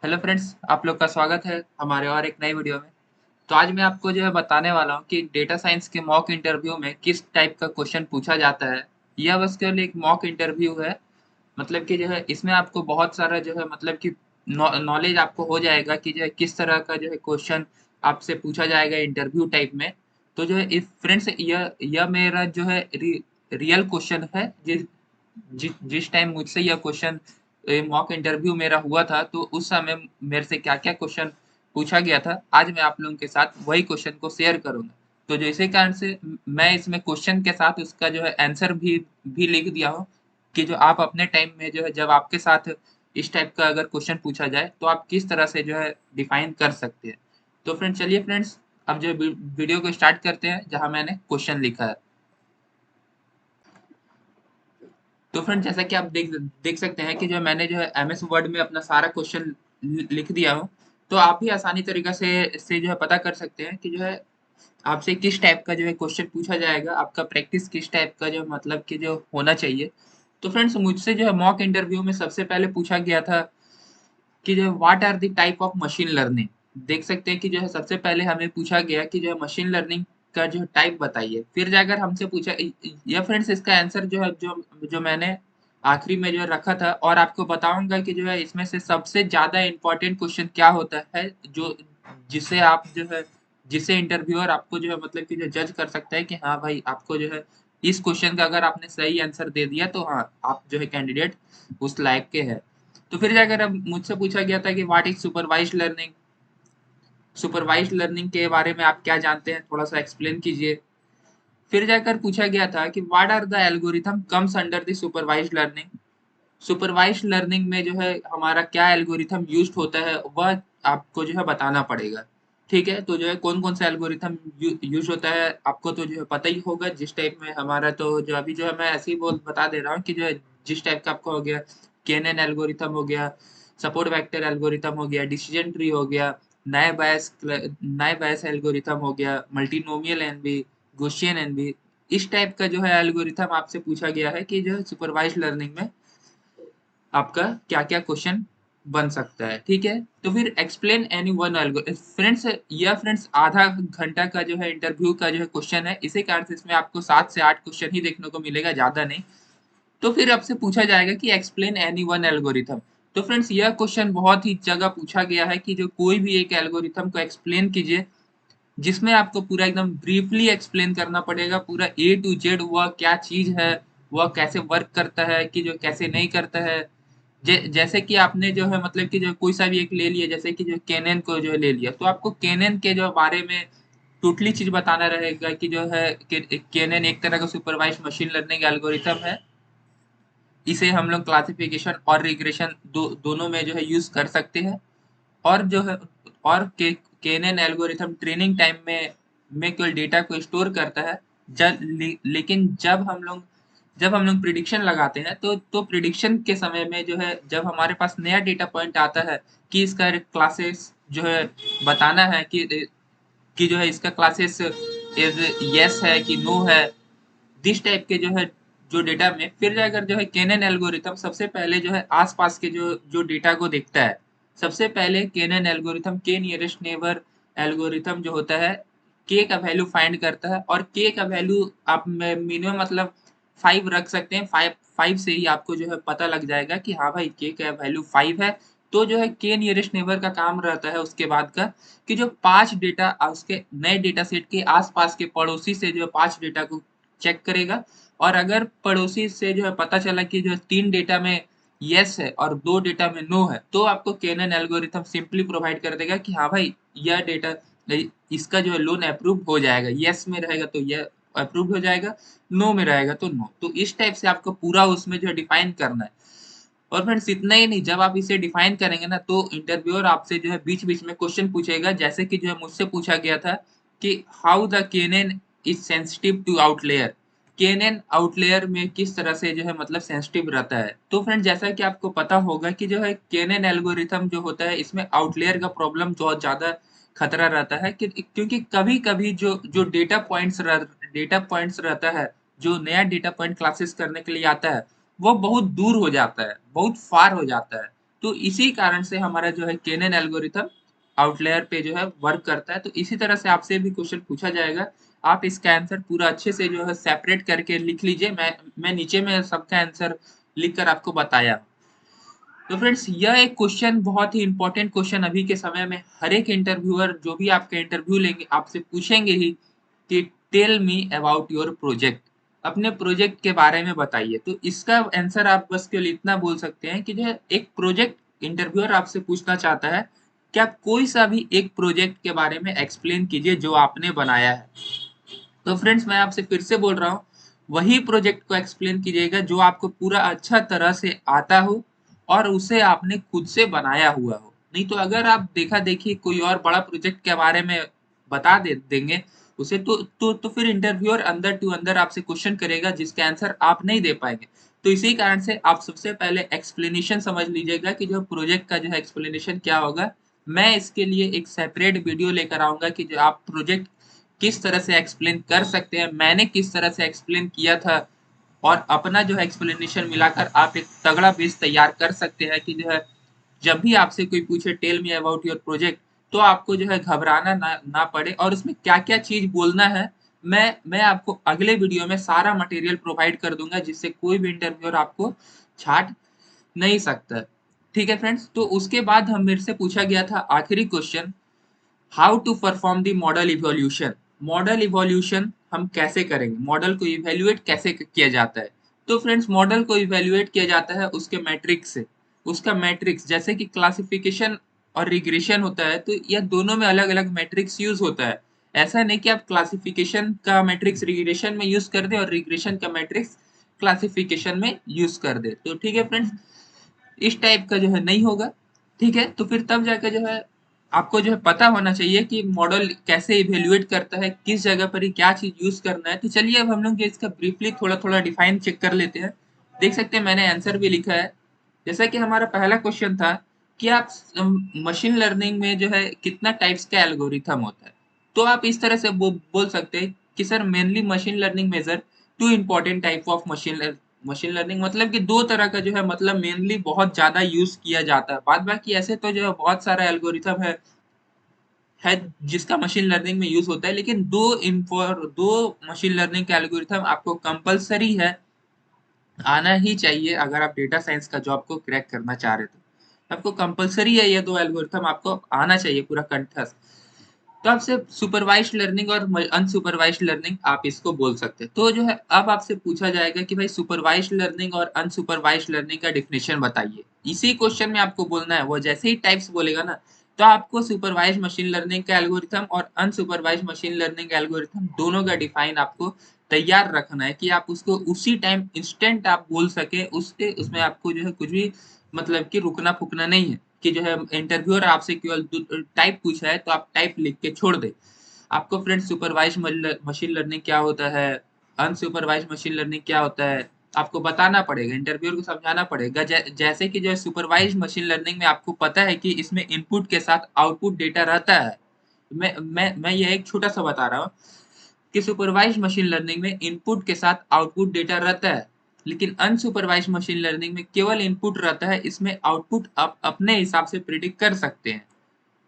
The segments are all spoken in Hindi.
हेलो फ्रेंड्स, आप लोग का स्वागत है हमारे और एक नई वीडियो में। तो आज मैं आपको जो है बताने वाला हूँ कि डेटा साइंस के मॉक इंटरव्यू में किस टाइप का क्वेश्चन पूछा जाता है। यह बस केवल एक मॉक इंटरव्यू है। मतलब कि जो है इसमें आपको बहुत सारा जो है मतलब कि नॉलेज आपको हो जाएगा कि जो है किस तरह का जो है क्वेश्चन आपसे पूछा जाएगा इंटरव्यू टाइप में। तो जो है इस फ्रेंड्स यह मेरा जो है रियल क्वेश्चन है जिस टाइम मुझसे यह क्वेश्चन मॉक इंटरव्यू मेरा हुआ था, तो उस समय मेरे से क्या क्या क्वेश्चन पूछा गया था, आज मैं आप लोगों के साथ वही क्वेश्चन को शेयर करूंगा। तो जो इसी कारण से मैं इसमें क्वेश्चन के साथ उसका जो है आंसर भी लिख दिया हूँ कि जो आप अपने टाइम में जो है जब आपके साथ इस टाइप का अगर क्वेश्चन पूछा जाए तो आप किस तरह से जो है डिफाइन कर सकते हैं। तो फ्रेंड्स चलिए फ्रेंड्स, अब जो वीडियो को स्टार्ट करते हैं जहां मैंने क्वेश्चन लिखा है। तो फ्रेंड जैसा कि आप देख देख सकते हैं कि जो मैंने जो है एमएस वर्ड में अपना सारा क्वेश्चन लिख दिया हूँ। तो आप भी आसानी तरीका से इससे जो है पता कर सकते हैं कि जो है आपसे किस टाइप का जो है क्वेश्चन पूछा जाएगा, आपका प्रैक्टिस किस टाइप का जो मतलब कि जो होना चाहिए। तो फ्रेंड्स मुझसे जो है मॉक इंटरव्यू में सबसे पहले पूछा गया था कि जो what are the type of machine learning. देख सकते हैं कि जो है सबसे पहले हमें पूछा गया कि जो है मशीन लर्निंग का जो टाइप बताइए। फिर जाकर हमसे पूछा या फ्रेंड्स इसका आंसर जो है जो मैंने आखिरी में जो रखा था, और आपको बताऊंगा कि जो है इसमें से सबसे ज्यादा इम्पोर्टेंट क्वेश्चन क्या होता है जो जिसे आप जो है जिसे इंटरव्यूअर आपको जो है मतलब कि जो जज कर सकता है कि हाँ भाई आपको जो है इस क्वेश्चन का अगर आपने सही आंसर दे दिया तो हाँ आप जो है कैंडिडेट उस लायक के हैं। तो फिर जाकर अब मुझसे पूछा गया था कि what is supervised learning. Supervised learning के बारे में आप क्या जानते हैं, थोड़ा सा एक्सप्लेन कीजिए। फिर जाकर पूछा गया था कि what are the algorithm comes under the supervised learning. Supervised learning में जो है हमारा क्या एल्गोरिथम यूज होता है वह आपको जो है बताना पड़ेगा। ठीक है, तो जो है कौन कौन सा एल्गोरिथम यूज होता है आपको तो जो है पता ही होगा। जिस टाइप में हमारा तो जो अभी जो है मैं ऐसे ही बोल बता दे रहा हूँ कि जो है जिस टाइप का आपको हो गया केएनएन एल्गोरिथम हो गया, सपोर्ट वेक्टर एल्गोरिथम हो गया, डिसीजन ट्री हो गया, नए बायस एल्गोरिथम हो गया, मल्टीनोमियल एनवी, गॉसियन एनवी। इस टाइप का जो है एल्गोरिथम आपसे पूछा गया है कि जो है सुपरवाइज्ड लर्निंग में आपका क्या-क्या क्वेश्चन बन सकता है। ठीक है, तो फिर explain any one algorithm. Friends यह फ्रेंड्स आधा घंटा का जो है इंटरव्यू का जो है क्वेश्चन है, इसी कारण से इसमें आपको 7 से 8 क्वेश्चन ही देखने को मिलेगा, ज्यादा नहीं। तो फिर आपसे पूछा जाएगा कि एक्सप्लेन एनी वन एल्गोरिथम। तो फ्रेंड्स यह क्वेश्चन बहुत ही जगह पूछा गया है कि जो कोई भी एक एल्गोरिथम को एक्सप्लेन कीजिए, जिसमें आपको पूरा एकदम ब्रीफली एक्सप्लेन करना पड़ेगा पूरा ए टू जेड वह क्या चीज है, वह कैसे वर्क करता है कि जो कैसे नहीं करता है। जैसे कि आपने जो है मतलब कि जो कोई सा भी एक ले लिया, जैसे कि जो केनन को जो ले लिया, तो आपको केनन के जो बारे में टोटली चीज बताना रहेगा कि जो है केनन एक तरह का सुपरवाइज्ड मशीन लर्निंग एल्गोरिथम है। इसे हम लोग क्लासिफिकेशन और रिग्रेशन दोनों में जो है यूज कर सकते हैं। और जो है और केनन एल्गोरिथम ट्रेनिंग टाइम में केवल डेटा को स्टोर करता है। लेकिन जब हम लोग प्रिडिक्शन लगाते हैं तो प्रिडिक्शन के समय में जो है जब हमारे पास नया डेटा पॉइंट आता है कि इसका क्लासेस जो है बताना है कि जो है इसका क्लासेस इज यस है कि नो है, दिस टाइप के जो है जो डेटा में फिर जाकर जो है केनन एल्गोरिथम सबसे पहले जो है आसपास के जो जो डेटा को देखता है। सबसे पहले केनन एल्गोरिथम के नियरेस्ट नेबर एल्गोरिथम जो होता है के का वैल्यू फाइंड करता है, और के का वैल्यू आप मिनिमम मतलब 5 रख सकते हैं। 5 से ही आपको जो है पता लग जाएगा कि हाँ भाई के का वैल्यू 5 है। तो जो है के नियरेस्ट नेबर का काम रहता है उसके बाद का कि जो 5 डेटा उसके नए डेटा सेट के आसपास के पड़ोसी से जो 5 डेटा को चेक करेगा। और अगर पड़ोसी से जो है पता चला कि जो 3 डेटा में यस है और 2 डेटा में नो है, तो आपको केनन एल्गोरिथम सिंपली प्रोवाइड कर देगा कि हाँ भाई यह डेटा इसका जो है लोन अप्रूव हो जाएगा। यस में रहेगा तो यह अप्रूव हो जाएगा, नो में रहेगा तो नो। तो इस टाइप से आपको पूरा उसमें जो है डिफाइन करना है। और फ्रेंड्स इतना ही नहीं, जब आप इसे डिफाइन करेंगे ना तो इंटरव्यूअर आपसे जो है बीच बीच में क्वेश्चन पूछेगा, जैसे कि जो है मुझसे पूछा गया था कि how the KNN is sensitive to outlier. KNN outlier में किस तरह से जो है मतलब सेंसिटिव रहता है। तो फ्रेंड जैसा कि आपको पता होगा कि जो है केनन एल्गोरिथम जो होता है इसमें आउटलेयर का प्रॉब्लम बहुत ज्यादा खतरा रहता है कि क्योंकि कभी कभी जो जो डेटा पॉइंट्स रहता है, जो नया डेटा पॉइंट क्लासेस करने के लिए आता है, वो बहुत दूर हो जाता है, बहुत फार हो जाता है। तो इसी कारण से हमारा जो है केनन एल्गोरिथम आउटलायर पे जो है वर्क करता है। तो इसी तरह से आपसे भी क्वेश्चन पूछा जाएगा, आप इसका आंसर पूरा अच्छे से जो है सेपरेट करके लिख लीजिए। मैं नीचे में सबका आंसर लिख कर आपको बताया। तो फ्रेंड्स यह एक क्वेश्चन बहुत ही इंपॉर्टेंट क्वेश्चन अभी के समय में हर एक इंटरव्यूअर जो भी आपका इंटरव्यू लेंगे आपसे पूछेंगे ही कि tell me about your project, अपने प्रोजेक्ट के बारे में बताइए। तो इसका आंसर आप बस केवल इतना बोल सकते हैं कि जो है एक प्रोजेक्ट इंटरव्यूअर आपसे पूछना चाहता है कि आप कोई सा भी एक प्रोजेक्ट के बारे में एक्सप्लेन कीजिए जो आपने बनाया है। तो फ्रेंड्स मैं आपसे फिर से बोल रहा हूँ, वही प्रोजेक्ट को एक्सप्लेन कीजिएगा जो आपको पूरा अच्छा तरह से आता हो और उसे आपने खुद से बनाया हुआ हो। नहीं तो अगर आप देखा देखी कोई और बड़ा प्रोजेक्ट के बारे में बता देंगे उसे, तो फिर इंटरव्यूअर अंदर टू अंदर आपसे क्वेश्चन करेगा जिसके आंसर आप नहीं दे पाएंगे। तो इसी कारण से आप सबसे पहले एक्सप्लेनेशन समझ लीजिएगा कि जो प्रोजेक्ट का जो है एक्सप्लेनेशन क्या होगा। मैं इसके लिए एक सेपरेट वीडियो लेकर आऊंगा कि जो आप प्रोजेक्ट किस तरह से एक्सप्लेन कर सकते हैं, मैंने किस तरह से एक्सप्लेन किया था और अपना जो है एक्सप्लेनेशन मिलाकर आप एक तगड़ा बेस तैयार कर सकते हैं कि जो है जब भी आपसे कोई पूछे tell me about your project, तो आपको जो है घबराना ना पड़े और उसमें क्या क्या चीज बोलना है मैं आपको अगले वीडियो में सारा मटेरियल प्रोवाइड कर दूंगा जिससे कोई भी इंटरव्यूअर आपको छाट नहीं सकता। ठीक है फ्रेंड्स, तो उसके बाद हम मेरे से पूछा गया था आखिरी question, how to perform the model evolution. Model evolution हम कैसे करेंगे, मॉडल को इवेल्युएट कैसे किया जाता है। तो फ्रेंड्स मॉडल को इवेल्युएट किया जाता है उसके मैट्रिक्स से। उसका मैट्रिक्स जैसे कि क्लासिफिकेशन और रिग्रेशन होता है, तो यह दोनों में अलग अलग मैट्रिक्स यूज होता है। ऐसा नहीं कि आप क्लासिफिकेशन का मैट्रिक्स रिग्रेशन में यूज कर दे और रिग्रेशन का मैट्रिक्स क्लासिफिकेशन में यूज कर दे। तो ठीक है फ्रेंड्स, इस टाइप का जो है नहीं होगा। ठीक है, तो फिर तब जाकर जो है आपको जो है पता होना चाहिए कि मॉडल कैसे इवेल्युएट करता है, किस जगह पर ही क्या चीज यूज करना है। तो चलिए अब हम लोग इसका ब्रीफली थोड़ा थोड़ा डिफाइन चेक कर लेते हैं। देख सकते हैं मैंने आंसर भी लिखा है। जैसा कि हमारा पहला क्वेश्चन था कि आप मशीन लर्निंग में जो है कितना टाइप्स का एल्गोरिथम होता है। तो आप इस तरह से बोल सकते हैं कि sir mainly machine learning major two important type of machine learning, मतलब कि दो तरह का जो है, मतलब मेनली बहुत ज्यादा यूज किया जाता है। बाद बाकी ऐसे तो जो है बहुत सारा एल्गोरिथम है जिसका मशीन लर्निंग में यूज होता है, लेकिन दो मशीन लर्निंग का एल्गोरिथम आपको कंपलसरी है, आना ही चाहिए अगर आप डेटा साइंस का जॉब को क्रैक करना चाह रहे तो आपको कंपलसरी है, ये दो एल्गोरिथम आपको आना चाहिए पूरा कंठस्थ। तो आपसे सुपरवाइज्ड लर्निंग और अनसुपरवाइज्ड लर्निंग आप इसको बोल सकते हैं। तो जो है अब आपसे पूछा जाएगा कि भाई सुपरवाइज्ड लर्निंग और अनसुपरवाइज्ड लर्निंग का डिफिनेशन बताइए। इसी क्वेश्चन में आपको बोलना है, वो जैसे ही टाइप्स बोलेगा ना, तो आपको सुपरवाइज्ड मशीन लर्निंग का एल्गोरिथम और अनसुपरवाइज्ड मशीन लर्निंग का एल्गोरिथम दोनों का डिफाइन आपको तैयार रखना है कि आप उसको उसी टाइम इंस्टेंट आप बोल सके। उसके उसमें आपको जो है कुछ भी मतलब कि रुकना फुकना नहीं है कि जो है इंटरव्यूअर आपसे केवल टाइप पूछा है तो आप टाइप लिख के छोड़ दे। आपको फ्रेंड्स सुपरवाइज मशीन लर्निंग क्या होता है, अनसुपरवाइज मशीन लर्निंग क्या होता है, आपको बताना पड़ेगा, इंटरव्यूअर को समझाना पड़ेगा। जैसे कि जो है सुपरवाइज मशीन लर्निंग में आपको पता है कि इसमें इनपुट के साथ आउटपुट डेटा रहता है। मैं ये एक छोटा सा बता रहा हूँ कि सुपरवाइज मशीन लर्निंग में इनपुट के साथ आउटपुट डेटा रहता है, लेकिन अनसुपरवाइज मशीन लर्निंग में केवल इनपुट रहता है, इसमें आउटपुट आप अपने हिसाब से प्रिडिक्ट कर सकते हैं।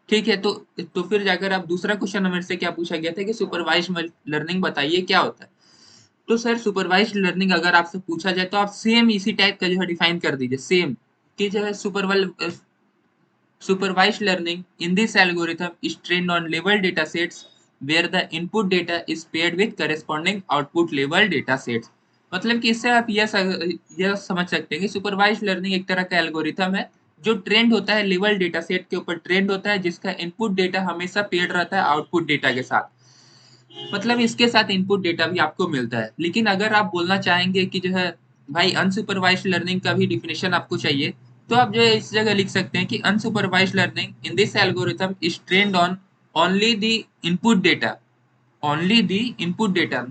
ठीक है, तो फिर जाकर आप दूसरा क्वेश्चन मेरे से क्या पूछा गया था कि सुपरवाइज लर्निंग बताइए क्या होता है। तो सर सुपरवाइज लर्निंग अगर आपसे पूछा जाए तो आप सेम इसी टाइप का जो है डिफाइन कर दीजिए, सेम कि जो है supervised learning in this algorithm is trained on level datasets where the input data is paired with corresponding output level datasets। मतलब कि इससे आप यह समझ सकते हैं कि सुपरवाइज्ड लर्निंग एक तरह का एल्गोरिथम है जो ट्रेंड होता है लेवल डेटा सेट के ऊपर, ट्रेंड होता है जिसका इनपुट डेटा हमेशा पेड रहता है आउटपुट डेटा के साथ। मतलब इसके साथ इनपुट डेटा भी आपको मिलता है। लेकिन अगर आप बोलना चाहेंगे कि जो है भाई अनसुपरवाइज्ड लर्निंग का भी डिफिनेशन आपको चाहिए, तो आप जो है इस जगह लिख सकते हैं कि unsupervised learning in this algorithm is trained on only the input data, only the input data,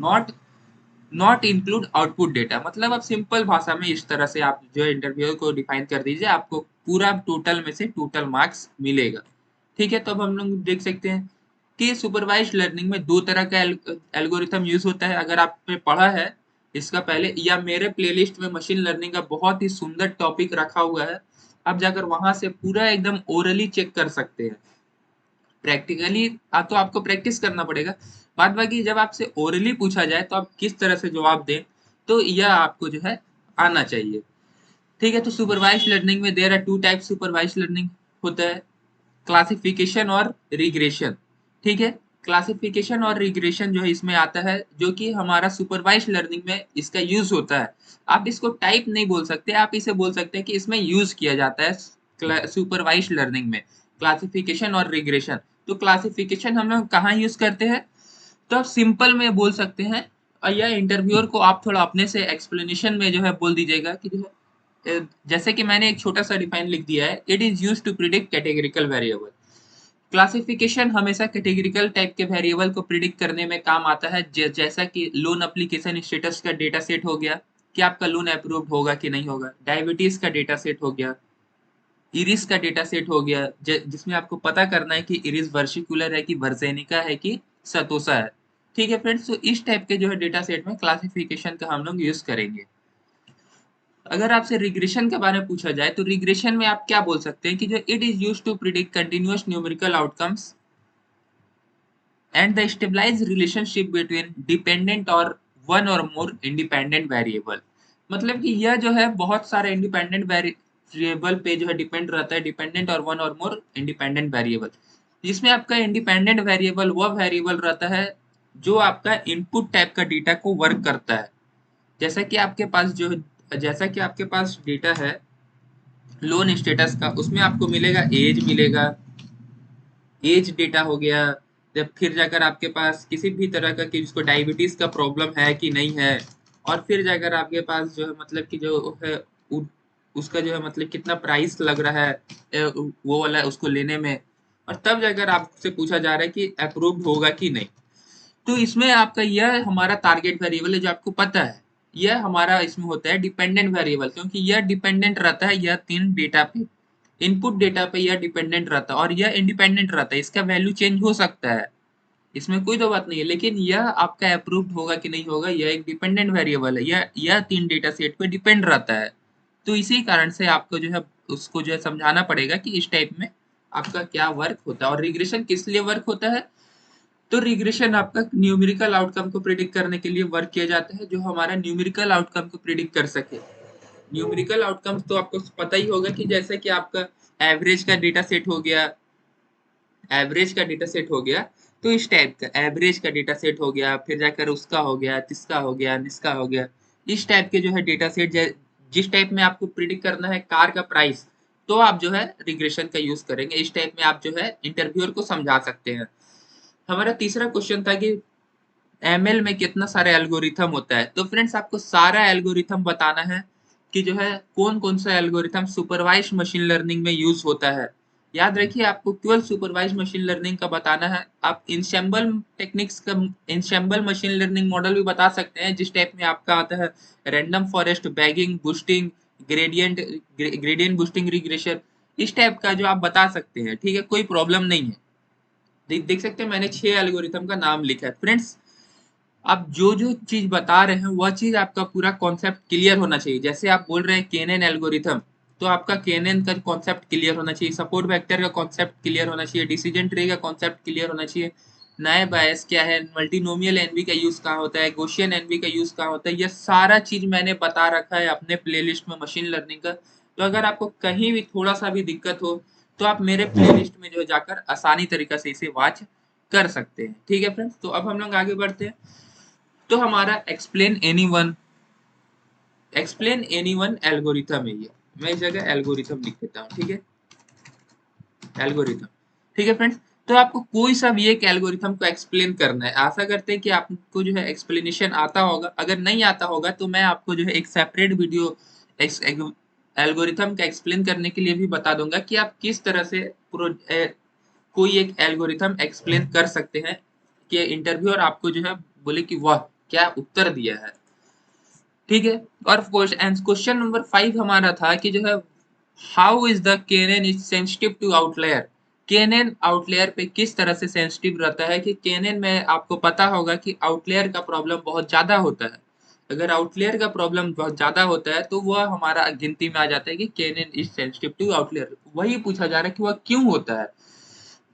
not include output data. मतलब आप सिंपल भाषा में इस तरह से आप जो है इंटरव्यू को डिफाइन कर दीजिए, आपको पूरा टोटल में से टोटल मार्क्स मिलेगा। ठीक है, तो अब हम लोग देख सकते हैं कि सुपरवाइज्ड लर्निंग में दो तरह का एल्गोरिथम यूज होता है। अगर आपने पढ़ा है इसका पहले, या मेरे प्लेलिस्ट में मशीन लर्निंग का बहुत ही सुंदर टॉपिक रखा हुआ है, आप जाकर वहां से पूरा एकदम ओरली चेक कर सकते हैं। प्रैक्टिकली तो आपको प्रैक्टिस करना पड़ेगा। बाद बाकी जब आपसे ओरली पूछा जाए तो आप किस तरह से जवाब दें, तो यह आपको जो है आना चाहिए। ठीक है, तो सुपरवाइज्ड लर्निंग में there are two type supervised learning होता है, क्लासिफिकेशन और रिग्रेशन। ठीक है, क्लासिफिकेशन और रिग्रेशन जो है इसमें आता है, जो कि हमारा सुपरवाइज्ड लर्निंग में इसका यूज होता है। आप इसको टाइप नहीं बोल सकते, आप इसे बोल सकते हैं कि इसमें यूज किया जाता है सुपरवाइज्ड लर्निंग में क्लासिफिकेशन और रिग्रेशन। तो क्लासिफिकेशन हम लोग कहाँ यूज करते हैं, तो आप सिंपल में बोल सकते हैं, और यह इंटरव्यूअर को आप थोड़ा अपने से एक्सप्लेनेशन में जो है बोल दीजिएगा कि जो है जैसे कि मैंने एक छोटा सा डिफाइन लिख दिया है, it is use to predict categorical variable. Classification हमेशा कैटेगरिकल टाइप के वेरिएबल को प्रिडिक्ट करने में काम आता है, जैसा कि लोन एप्लीकेशन स्टेटस का डेटा सेट हो गया कि आपका लोन अप्रूव्ड होगा कि नहीं होगा, डायबिटीज का डेटा सेट हो गया, इरिस का डेटा सेट हो गया, जिसमें आपको पता करना है कि इरिस वर्शिकुलर है कि वर्जेनिका है कि सतोसा है। ठीक है फ्रेंड्स, तो इस टाइप के जो है डेटा सेट में क्लासिफिकेशन का हम लोग यूज करेंगे। अगर आपसे रिग्रेशन के बारे में पूछा जाए तो रिग्रेशन में आप क्या बोल सकते हैं कि जो it is use to predict continuous numerical outcomes and the stabilized relationship between dependent or one or more independent variable। मतलब कि यह जो है बहुत सारे इंडिपेंडेंट वेरिएबल पे जो है डिपेंड रहता है, डिपेंडेंट और वन और मोर इंडिपेंडेंट वेरिएबल। जिसमें आपका इंडिपेंडेंट वेरिएबल वह वेरिएबल रहता है जो आपका इनपुट टाइप का डेटा को वर्क करता है। जैसा कि आपके पास जो जैसा कि आपके पास डेटा है लोन स्टेटस का, उसमें आपको मिलेगा एज, मिलेगा एज डेटा हो गया। जब फिर जाकर आपके पास किसी भी तरह का कि जिसको डायबिटीज का प्रॉब्लम है कि नहीं है, और फिर जाकर आपके पास जो है मतलब कि जो है उसका जो है मतलब कितना प्राइस लग रहा है वो वाला उसको लेने में, और तब जाकर आपसे पूछा जा रहा है कि अप्रूव्ड होगा कि नहीं। तो इसमें आपका यह हमारा टारगेट वेरिएबल है जो आपको पता है, यह हमारा इसमें होता है डिपेंडेंट वेरिएबल, क्योंकि यह डिपेंडेंट रहता है यह तीन डेटा पे, इनपुट डेटा पे यह डिपेंडेंट रहता है और यह इंडिपेंडेंट रहता है, इसका वैल्यू चेंज हो सकता है, इसमें कोई तो बात नहीं है, लेकिन यह आपका अप्रूव्ड होगा कि नहीं होगा यह एक डिपेंडेंट वेरिएबल है, यह तीन डेटा सेट पे डिपेंड रहता है। तो इसी कारण से आपको जो है उसको जो है समझाना पड़ेगा कि इस टाइप में आपका क्या वर्क होता है। और रिग्रेशन किस लिए वर्क होता है, तो रिग्रेशन आपका न्यूमेरिकल आउटकम को प्रिडिक्ट करने के लिए वर्क किया जाता है, जो हमारा न्यूमेरिकल आउटकम को प्रिडिक्ट कर सके। न्यूमेरिकल आउटकम्स तो आपको पता ही होगा कि जैसे कि आपका एवरेज का डेटा सेट हो गया, एवरेज का डेटा सेट हो गया, तो इस टाइप का एवरेज का डेटा सेट हो गया, फिर जाकर उसका हो गया, तिसका हो गया, निसका हो गया, इस टाइप के जो है डेटा सेट जिस टाइप में आपको प्रिडिक्ट करना है कार का प्राइस, तो आप जो है रिग्रेशन का यूज करेंगे। इस टाइप में आप जो है इंटरव्यूअर को समझा सकते हैं। हमारा तीसरा क्वेश्चन था कि एमएल में कितना सारे एल्गोरिथम होता है, तो फ्रेंड्स आपको सारा एल्गोरिथम बताना है कि जो है कौन कौन सा एल्गोरिथम सुपरवाइज्ड मशीन लर्निंग में यूज होता है। याद रखिए आपको केवल सुपरवाइज्ड मशीन लर्निंग का बताना है। आप इंसेम्बल टेक्निक्स का इंसेम्बल मशीन लर्निंग मॉडल भी बता सकते हैं, जिस टाइप में आपका आता है random forest bagging boosting, gradient gradient boosting regression, इस टाइप का जो आप बता सकते हैं। ठीक है, कोई प्रॉब्लम नहीं है। देख सकते हैं मैंने 6 एल्गोरिथम का नाम लिखा है। फ्रेंड्स आप जो जो चीज बता रहे हैं वह चीज आपका पूरा कॉन्सेप्ट क्लियर होना चाहिए। जैसे आप बोल रहे हैं केनन एल्गोरिथम, तो आपका केनन का कॉन्सेप्ट क्लियर होना चाहिए, सपोर्ट वेक्टर का कॉन्सेप्ट क्लियर होना चाहिए, डिसीजन ट्री का कॉन्सेप्ट क्लियर होना चाहिए, नए बायस क्या है, मल्टीनोमियल एनवी का यूज कहाँ होता है, गौशियन एनवी का यूज कहाँ होता है, यह सारा चीज मैंने बता रखा है अपने प्लेलिस्ट में मशीन लर्निंग का। तो अगर आपको कहीं भी थोड़ा सा भी दिक्कत हो तो आप मेरे प्लेलिस्ट में जो है जाकर आसानी तरीका से इसे वॉच कर सकते हैं। ठीक है फ्रेंड्स, तो अब हम लोग आगे बढ़ते हैं। तो हमारा एक्सप्लेन एनीवन एल्गोरिथम है ये, मैं इस जगह एल्गोरिथम लिख देता हूँ। ठीक है, एल्गोरिथम। ठीक है फ्रेंड्स, तो आपको कोई सा भी एक एल्गोरिथम को एक्सप्लेन करना है। आशा करते हैं कि आपको जो है एक्सप्लेनेशन आता होगा। अगर नहीं आता होगा तो मैं आपको जो है एक सेपरेट वीडियो एल्गोरिथम का एक्सप्लेन करने के लिए भी बता दूंगा कि आप किस तरह से कोई एक एल्गोरिथम एक्सप्लेन कर सकते हैं कि इंटरव्यूअर आपको जो है बोले कि वाह क्या उत्तर दिया है। ठीक है, और क्वेश्चन नंबर 5 हमारा था कि जो है how is the KNN is sensitive to outlier. KNN outlier पे किस तरह से सेंसिटिव रहता है कि केनन में आपको पता होगा कि आउटलायर का प्रॉब्लम बहुत ज्यादा होता है। अगर आउटलेयर का प्रॉब्लम बहुत ज्यादा होता है तो वह हमारा गिनती में आ जाता है कि KNN is sensitive to outlier. वही पूछा जा रहा है कि वह क्यों होता है।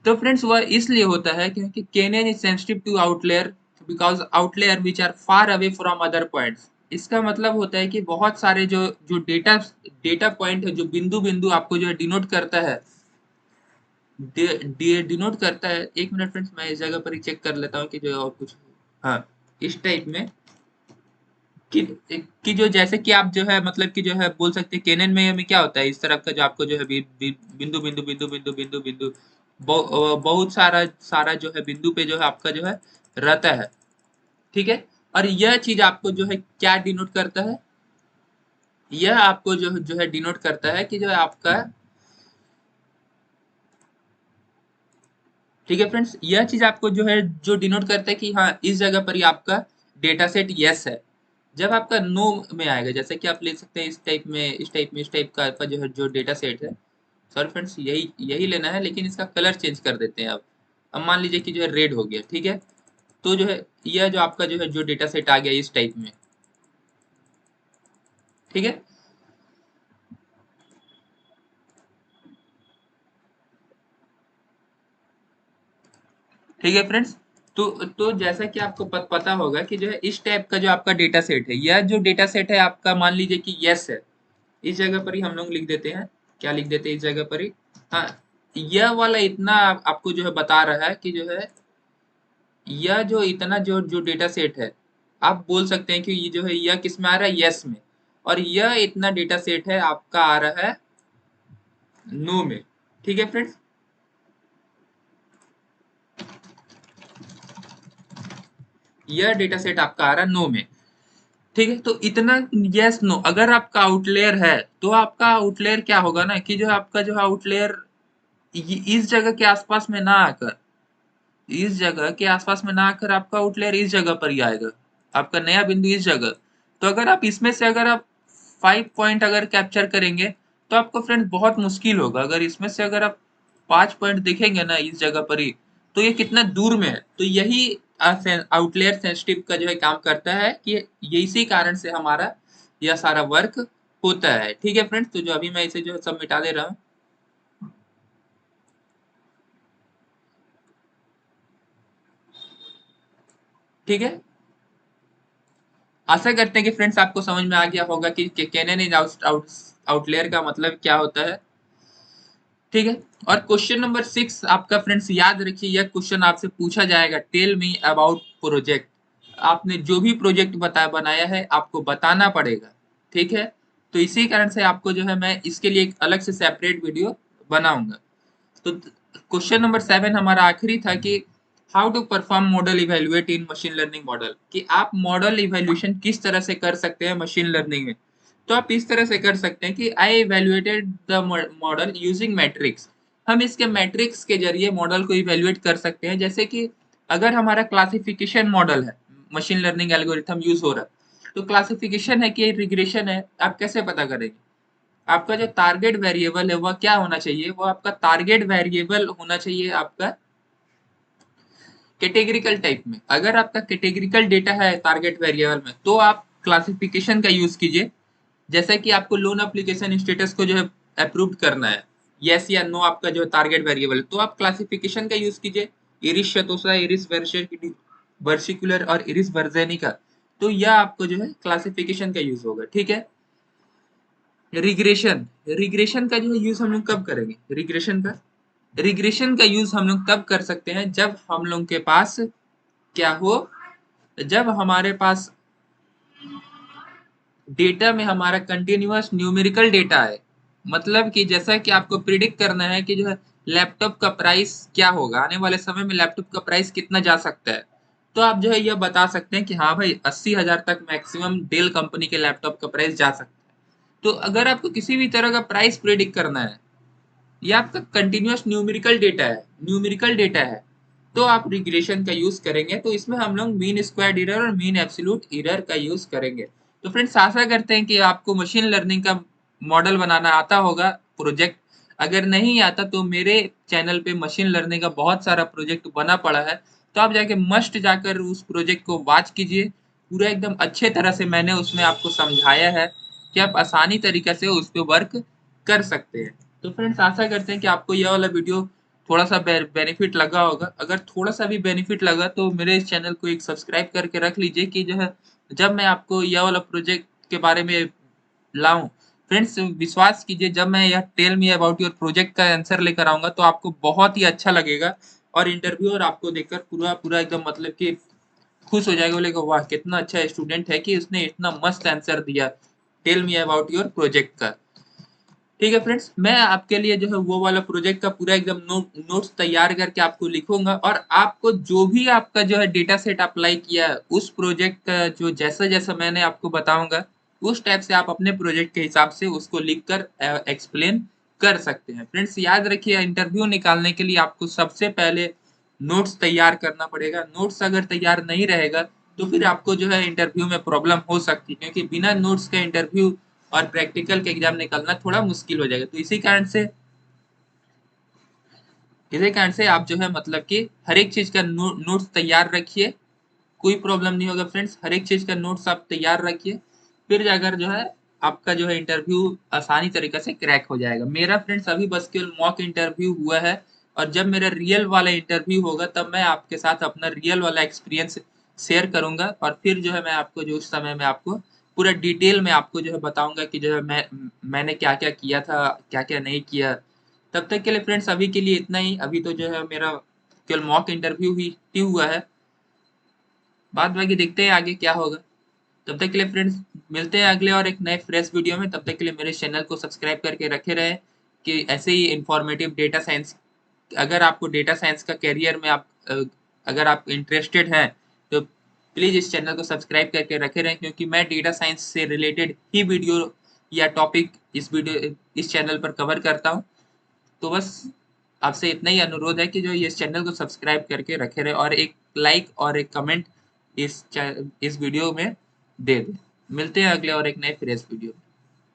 तो फ्रेंड्स वह इसलिए होता है क्योंकि KNN is sensitive to outlier because outlier which are far away from other points. इसका मतलब होता है कि बहुत सारे जो जो डेटा डेटा पॉइंट है, जो बिंदु बिंदु आपको जो है डिनोट करता है, डिनोट करता है। एक मिनट फ्रेंड्स, मैं इस जगह पर ही चेक कर लेता हूँ कि जो है और कुछ, हाँ, इस टाइप में कि कि जो जैसे कि आप जो है मतलब कि जो है बोल सकते हैं केनन में क्या होता है, इस तरफ का जो आपको जो है बिंदु बिंदु बिंदु बिंदु बिंदु बिंदु बहुत सारा सारा जो है बिंदु पे जो है आपका जो है रहता है। ठीक है। और यह चीज आपको जो है क्या डिनोट करता है, यह आपको जो है डिनोट करता है कि जो है आपका, ठीक है फ्रेंड्स, यह चीज आपको जो है जो डिनोट करता है कि हाँ इस जगह पर ही आपका डेटा सेट यस है। जब आपका नो में आएगा, जैसे कि आप ले सकते हैं इस टाइप में इस टाइप में इस टाइप का आपका जो है जो डेटा सेट है, सॉरी फ्रेंड्स यही यही लेना है, लेकिन इसका कलर चेंज कर देते हैं। अब मान लीजिए कि जो है रेड हो गया, ठीक है। तो जो है यह जो आपका जो है जो डेटा सेट आ गया इस टाइप में, ठीक है। ठीक है फ्रेंड्स। तो जैसा कि आपको पता होगा कि जो है इस टाइप का जो आपका डेटा सेट है, यह जो डेटा सेट है आपका, मान लीजिए कि यस है, इस जगह पर ही हम लोग लिख देते हैं, क्या लिख देते हैं इस जगह पर ही, हाँ, यह वाला इतना आपको जो है बता रहा है कि जो है यह जो इतना जो जो डेटा सेट है, आप बोल सकते हैं कि ये जो है यह किस में आ रहा है, यस में। और यह इतना डेटा सेट है आपका आ रहा है नो में। ठीक है फ्रेंड्स। यह डेटा सेट आपका आ रहा है नो में। ठीक है। तो इतना यस नो, अगर आपका आउटलेयर है तो आपका आउटलेयर क्या होगा ना कि जो आपका जो आउटलेयर इस जगह के आसपास में ना आकर, इस जगह के आसपास में ना आकर आपका आउटलेयर इस जगह पर ही आएगा, आपका नया बिंदु इस जगह। तो अगर आप इसमें से अगर आप 5 पॉइंट अगर कैप्चर करेंगे तो आपको फ्रेंड बहुत मुश्किल होगा। अगर इसमें से अगर आप 5 पॉइंट देखेंगे ना इस जगह पर ही, तो ये कितना दूर में है। तो यही आउटलेयर सेंसिटिव का जो है काम करता है कि ये इसी कारण से हमारा यह सारा वर्क होता है। ठीक है फ्रेंड्स। तो जो अभी मैं इसे जो है सब मिटा दे रहा हूँ। ठीक है। आशा करते हैं कि फ्रेंड्स आपको समझ में आ गया होगा कि कैनन इन आउटलेयर का मतलब क्या होता है। ठीक है। और क्वेश्चन नंबर 6 आपका फ्रेंड्स याद रखिए, यह क्वेश्चन आपसे पूछा जाएगा, टेल मी अबाउट प्रोजेक्ट। आपने जो भी प्रोजेक्ट बनाया है आपको बताना पड़ेगा। ठीक है। तो इसी कारण से आपको जो है मैं इसके लिए एक अलग से सेपरेट वीडियो बनाऊंगा। तो क्वेश्चन नंबर 7 हमारा आखिरी था कि how to perform model evaluate in machine learning model, कि आप मॉडल इवेल्युएशन किस तरह से कर सकते हैं मशीन लर्निंग में। तो आप इस तरह से कर सकते हैं कि I evaluated the model using metrics. हम इसके मैट्रिक्स के जरिए मॉडल को इवेल्युएट कर सकते हैं। जैसे कि अगर हमारा क्लासिफिकेशन मॉडल है, मशीन लर्निंग एल्गोरिथम यूज हो रहा है, तो क्लासिफिकेशन है कि रिग्रेशन है, आप कैसे पता करेंगे। आपका जो टारगेट वेरिएबल है वह क्या होना चाहिए, वो आपका टारगेट वेरिएबल होना चाहिए आपका कैटेगरिकल टाइप में। अगर आपका कैटेगरिकल डेटा है टारगेट वेरिएबल में तो आप क्लासिफिकेशन का यूज कीजिए। जैसे कि आपको लोन एप्लीकेशन स्टेटस को जो है अप्रूव करना है, यस या नो आपका जो है टारगेट वेरिएबल, तो आप क्लासिफिकेशन का यूज कीजिए, इरिस शतोसा, इरिस वर्सिकुलर और इरिस वर्जेनिका। तो यह आपको जो है क्लासिफिकेशन का यूज होगा। ठीक है। रिग्रेशन, रिग्रेशन का जो है यूज हम लोग कब करेंगे, रिग्रेशन का यूज हम लोग तब कर सकते हैं जब हम लोग के पास क्या हो, जब हमारे पास डेटा में हमारा कंटिन्यूअस न्यूमेरिकल डेटा है। मतलब कि जैसा कि आपको प्रिडिक्ट करना है कि जो है लैपटॉप का प्राइस क्या होगा, आने वाले समय में लैपटॉप का प्राइस कितना जा सकता है। तो आप जो है यह बता सकते हैं कि हाँ भाई 80,000 तक मैक्सिमम डेल कंपनी के लैपटॉप का प्राइस जा सकता है। तो अगर आपको किसी भी तरह का प्राइस प्रिडिक्ट करना है, ये आपका कंटिन्यूअस न्यूमेरिकल डेटा है, तो आप रिग्रेशन का यूज करेंगे। तो इसमें हम लोग मीन स्क्वायर्ड एरर और मीन एब्सोल्यूट एरर का यूज करेंगे। तो फ्रेंड्स आशा करते हैं कि आपको मशीन लर्निंग का मॉडल बनाना आता होगा, प्रोजेक्ट। अगर नहीं आता तो मेरे चैनल पे मशीन लर्निंग का बहुत सारा प्रोजेक्ट बना पड़ा है, तो आप जाके मस्ट जाकर उस प्रोजेक्ट को वॉच कीजिए, पूरा एकदम अच्छे तरह से मैंने उसमें आपको समझाया है कि आप आसानी तरीके से उस पे वर्क कर सकते हैं। तो फ्रेंड्स आशा करते हैं कि आपको यह वाला वीडियो थोड़ा सा बेनिफिट लगा होगा। अगर थोड़ा सा भी बेनिफिट लगा तो मेरे इस चैनल को एक सब्सक्राइब करके रख लीजिए कि जो है जब मैं आपको यह वाला प्रोजेक्ट के बारे में लाऊं, फ्रेंड्स विश्वास कीजिए जब मैं यह tell me about your project का आंसर लेकर आऊंगा तो आपको बहुत ही अच्छा लगेगा और इंटरव्यूअर आपको देखकर पूरा पूरा एकदम मतलब कि खुश हो जाएगा, बोलेगा वाह कितना अच्छा स्टूडेंट है कि उसने इतना मस्त आंसर दिया tell me about your project का। ठीक है फ्रेंड्स, मैं आपके लिए जो है वो वाला प्रोजेक्ट का पूरा एकदम नोट्स तैयार करके आपको लिखूंगा और आपको जो भी आपका जो है डेटा सेट अप्लाई किया है उस प्रोजेक्ट का जो जैसा जैसा मैंने आपको बताऊंगा उस टाइप से आप अपने प्रोजेक्ट के हिसाब से उसको लिख कर एक्सप्लेन कर सकते हैं। फ्रेंड्स याद रखिए इंटरव्यू निकालने के लिए आपको सबसे पहले नोट्स तैयार करना पड़ेगा। नोट्स अगर तैयार नहीं रहेगा तो फिर आपको जो है इंटरव्यू में प्रॉब्लम हो सकती है, क्योंकि बिना नोट्स का इंटरव्यू और प्रैक्टिकल के एग्जाम निकलना थोड़ा मुश्किल हो जाएगा। तो इसी कारण से आप जो है मतलब कि हर एक चीज का नोट्स तैयार रखिए। कोई प्रॉब्लम नहीं होगा फ्रेंड्स, हर एक चीज का नोट्स आप तैयार रखिए, फिर जाकर जो है आपका जो है इंटरव्यू आसानी तरीके से क्रैक हो जाएगा। मेरा फ्रेंड्स अभी बस केवल मॉक इंटरव्यू हुआ है और जब मेरा रियल वाला इंटरव्यू होगा तब मैं आपके साथ अपना रियल वाला एक्सपीरियंस शेयर करूंगा और फिर जो है मैं आपको जो उस समय में आपको पूरा डिटेल में आपको जो है बताऊंगा कि जो है मैंने क्या क्या किया था, क्या क्या नहीं किया। तब तक के लिए फ्रेंड्स अभी के लिए इतना ही। अभी तो जो है मेरा केवल मॉक इंटरव्यू ही हुआ है, बाद बाकी देखते हैं आगे क्या होगा। तब तक के लिए फ्रेंड्स मिलते हैं अगले और एक नए फ्रेश वीडियो में। तब तक के लिए मेरे चैनल को सब्सक्राइब करके रखे रहे कि ऐसे ही इंफॉर्मेटिव डेटा साइंस, अगर आपको डेटा साइंस का करियर में अगर आप इंटरेस्टेड हैं तो प्लीज़ इस चैनल को सब्सक्राइब करके रखे रहें, क्योंकि मैं डेटा साइंस से रिलेटेड ही वीडियो या टॉपिक इस चैनल पर कवर करता हूँ। तो बस आपसे इतना ही अनुरोध है कि जो ये इस चैनल को सब्सक्राइब करके रखे रहे और एक लाइक और एक कमेंट इस वीडियो में दे दें। मिलते हैं अगले और एक नए फ्रेश वीडियो में।